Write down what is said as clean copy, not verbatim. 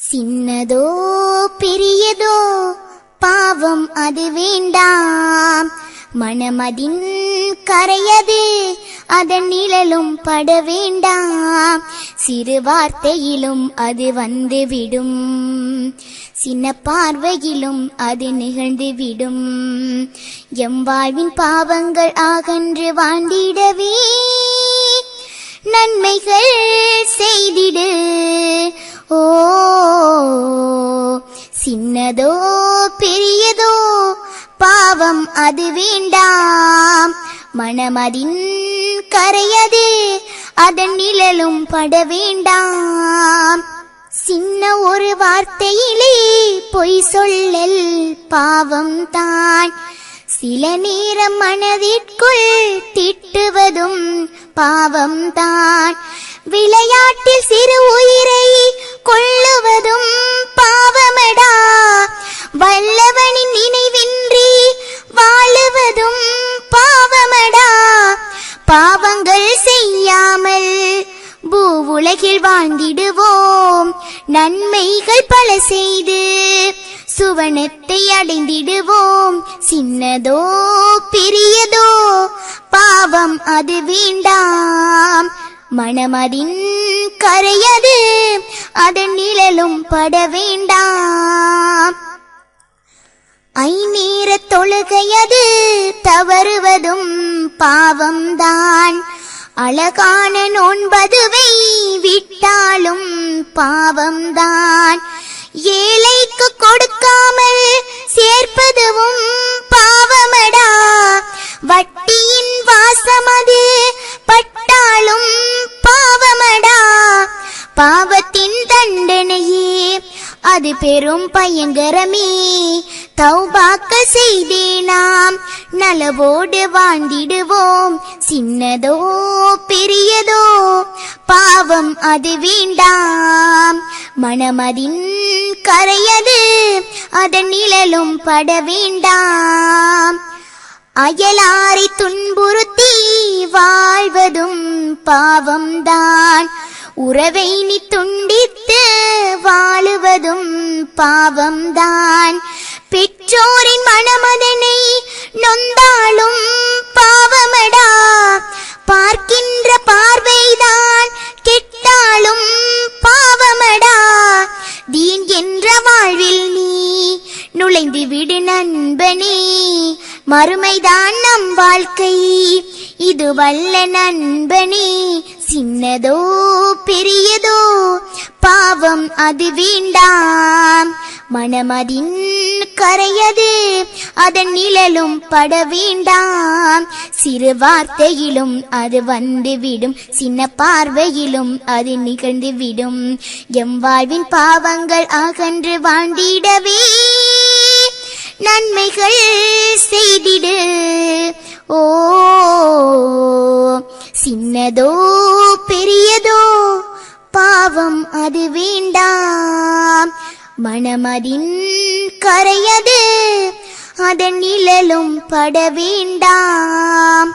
சின்னதோ பெரியதோ பாவம் அது வேண்டாம், மனமதின் கரையது அதன் நிழலும் பட வேண்டாம். சிறு வார்த்தையிலும் அது வந்துவிடும், சின்ன பார்வையிலும் அது நிகழ்ந்துவிடும். எம் வாழ்வின் பாவங்கள் அகன்று வாழ்ந்திடவே நன்மைகள் செய்திடு. ஓ சின்னதோ பெரியதோ பாவம் அது வேண்டாம், மனமதின் கரையது அதன் நிழலும் பட வேண்டாம். சின்ன ஒரு வார்த்தையிலே பொய் சொல்லல் பாவம் தான், சில நேரம் மனதிற்குள் திட்டுவதும் பாவம் தான். விளையாட்டில் சிறு உயிரை கொள்ளுவதும் பாவமடா, வல்லவனின் நினைவின்றி வாழுவதும் பாவமடா. பாவங்கள் செய்யாமல் பூவுலகில் வாழ்ந்திடுவோம், நன்மைகள் பல செய்து சுவனத்தை அடைந்திடுவோம். சின்னதோ பெரியதோ பாவம் அது வேண்டாம், மனமதின் கரையது அதன் நிழலும் பட வேண்டாம். ஐநேர தொழுகையது தவறுவதும் பாவம்தான், அழகான நோன்பதுவை விட்டாலும் பாவம்தான். ஏழைக்கு கொடுக்காமல் சேர்ப்பதுவும் பாவமடா, வட்டியின் வாசமது பட்டாலும் பாவமடா. பாவத்தின் தண்டனையே அது பெரும் பயங்கரமே, தௌபாக்க செய்தே நாம் நலவோடு வாழ்ந்திடுவோம். சின்னதோ பெரியதோ பாவம் அது வேண்டாம், மனமதின் கரையது அதன் நிழலும் பட வேண்டாம். அயலாரை துன்புறுத்தி வாழ்வதும் பாவம்தான், உறவை நீ துண்டித்து வாழுவதும் பாவம்தான். பெற்றோரின் மனமதனை நொந்தாலும் பாவமடா, பார்க்கின்ற பார்வைதான் கெட்டாலும் பாவமடா. தீன் என்ற வாழ்வில் நீ நுழைந்து விடு நண்பனே, மறுமைதான் நம் வாழ்க்கை இது வல்ல நண்பனே. சின்னதோ பெரியதோ பாவம் அது வேண்டாம், மனமதின் கரையது அதன் நிழலும் பட வேண்டாம். சிறு வார்த்தையிலும் அது வந்துவிடும், சின்ன பார்வையிலும் அது நிகழ்ந்துவிடும். எம் வாழ்வின் பாவங்கள் அகன்று வாழ்ந்திடவே நன்மைகள் செய்திடு. ஓ சின்னதோ பெரியதோ பாவம் அது வேண்டாம், மனமதின் கரையது அதன் நிழலும் பட வேண்டாம்.